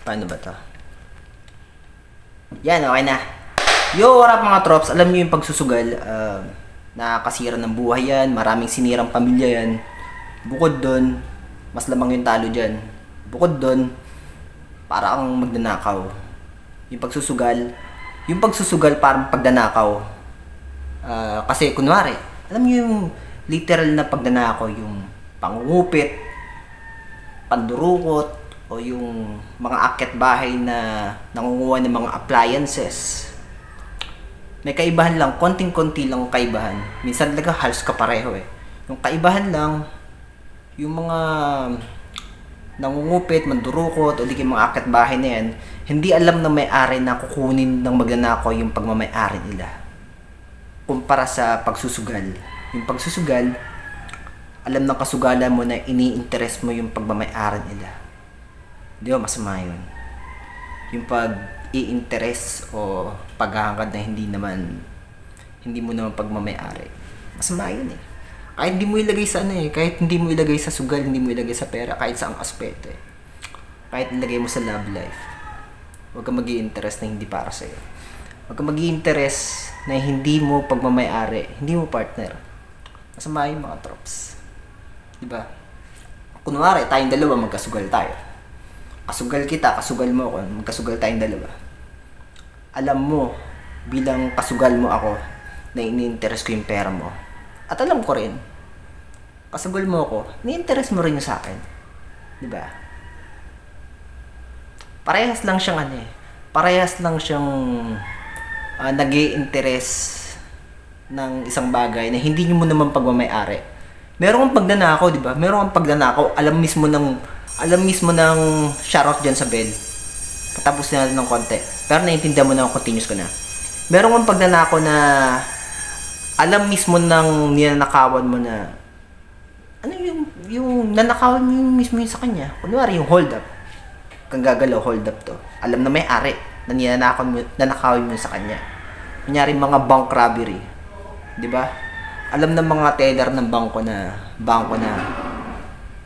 Paano ba to? Yan, okay na. Yo, what up mga trops? Alam niyo yung pagsusugal, nakakasira ng buhay yan, maraming sinirang pamilya yan. Bukod doon, mas lamang yung talo dyan. Bukod doon, para kang magnanakaw. Yung pagsusugal parang pagdanakaw. Kasi kunwari, alam niyo yung literal na pagdanakaw, yung pangungupit, pandurukot, o yung mga akyat bahay na nangunguha ng mga appliances. May kaibahan lang, konting-konti lang kaibahan. Minsan talaga halos kapareho eh. Yung kaibahan lang, yung mga nangungupit, mandurukot, o di kayo mga akyat bahay na yan, hindi alam na may-ari na kukunin ng magnanakaw yung pagmamay-ari nila. Kumpara sa pagsusugal. Yung pagsusugal, alam ng kasugalan mo na ini-interest mo yung pagmamay-ari nila. Di ba masama yun? Yung pag-i-interest o paghahangad na hindi mo naman pagmamay-ari. Masama yun eh. Kahit hindi mo ilagay sa kahit hindi mo ilagay sa sugal, hindi mo ilagay sa pera, kahit sa ang aspeto eh. Kahit ilagay mo sa love life. Huwag kang mag-i-interest na hindi para sa'yo. Huwag kang mag-i-interest na hindi mo pagmamay-ari, hindi mo partner. Masama yun mga trops. Diba? Kunwari, tayong dalawa magkasugal tayo. Kasugal kita, kasugal mo ako, magkasugal tayong dalawa. Alam mo, bilang kasugal mo ako, na ini-interest ko yung pera mo. At alam ko rin, kasugal mo ako, ni-interest mo rin yung sa akin. Diba? Parehas lang siyang nag-i-interest ng isang bagay na hindi mo naman pagmamay-ari. Meron kang pagdanakaw, diba? Meron kang pagdanakaw, alam mismo ng shoutout dyan sa bell. Patapos na natin ng konti. Pero naiintindihan mo na, continuous ko na. Meron kang pagnanakaw na alam mismo ng ninanakawan mo na ano yung nanakawan mo yung mismo yun sa kanya. Kunwari yung hold up. Kang gagalaw, hold up to. Alam na may-ari na nanakawin mo sa kanya. Kunyari mga bank robbery. Diba? Alam ng mga teller ng bangko na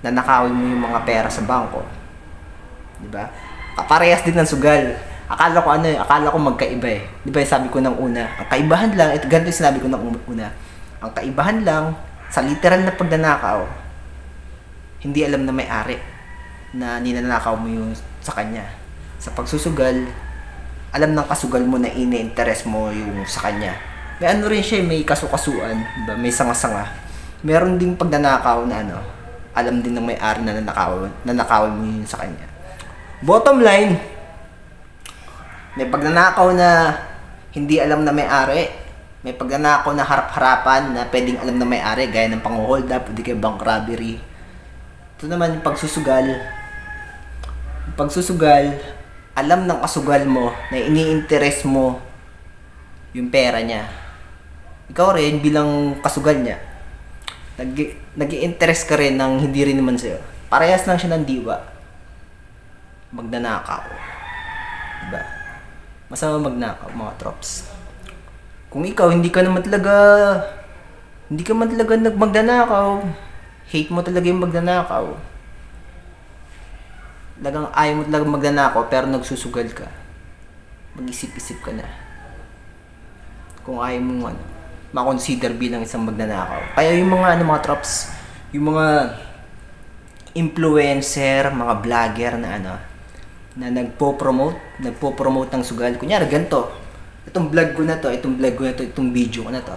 nanakawin mo yung mga pera sa bangko. Diba? Kaparehas din ng sugal. Akala ko magkaiba eh. Diba sabi ko nang una, ang kaibahan lang, ito ganito yung sinabi ko nang una, ang kaibahan lang, sa literal na pagdanakaw, hindi alam na may-ari na ninanakaw mo yung sa kanya. Sa pagsusugal, alam ng kasugal mo na ini-interest mo yung sa kanya. May ano rin siya, may kasukasuan, diba? May sanga-sanga. Meron ding pagdanakaw na alam din ng may-ari na nanakawin mo yun sa kanya. Bottom line, may pagnanakaw na hindi alam na may-ari. May pagnanakaw na harap-harapan na pwedeng alam na may-ari, gaya ng pang-hold up, hindi kayo bank robbery. Ito naman yung pagsusugal. Yung pagsusugal, alam ng kasugal mo na ini-interest mo yung pera niya. Ikaw rin bilang kasugal niya, nag-i-interest ka rin ng hindi rin naman sa'yo. Parehas lang siya ng diwa. Magnanakaw. Diba? Masama magnakaw, mga trops. Kung ikaw, hindi ka man talaga magnanakaw, hate mo talaga yung magnanakaw, talagang ayaw mo talaga magnanakaw, pero nagsusugal ka, mag-isip-isip ka na. Kung ayaw mo ma-consider bilang isang magnanakaw. Kaya yung mga mga trops, yung mga influencer, mga vlogger na na nagpo-promote ng sugal. Kunyari ganito, itong video ko na to.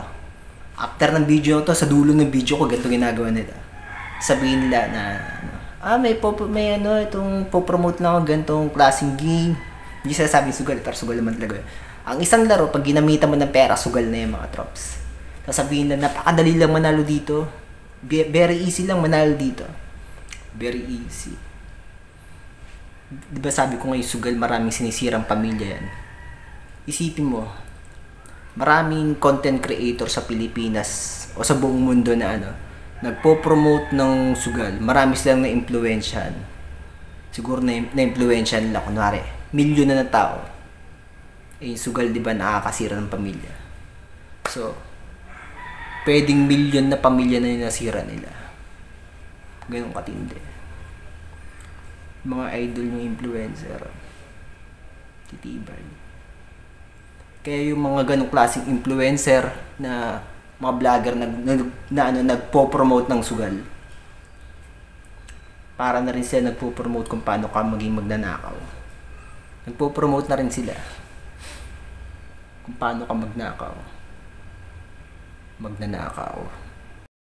After ng video to, sa dulo ng video ko, ganito ginagawa nila. Sabihin nila na itong po-promote lang ako ganitong klaseng game. Hindi sinasabing sugal, pero sugal naman talaga. Ang isang laro, pag ginamitan mo ng pera, sugal na yung mga trops. Sasabihin na napakadali lang manalo dito. Very easy lang manalo dito. Very easy. Diba sabi ko ngayon, sugal, maraming sinisirang pamilya yan. Isipin mo, maraming content creator sa Pilipinas o sa buong mundo na nagpo-promote ng sugal. Marami silang na-influensyan. Siguro na-influensyan nila, kunwari, milyon na tao. Eh, sugal, diba, nakakasira ng pamilya. So, pwedeng milyon na pamilya na yung nasira nila. Ganun katindi. Mga idol yung influencer. Titibay. Kaya yung mga ganong klaseng influencer na mga vlogger nagpo-promote ng sugal. Para na rin sila nagpo-promote kung paano ka maging magnanakaw. Nagpo-promote na rin sila kung paano ka magnanakaw.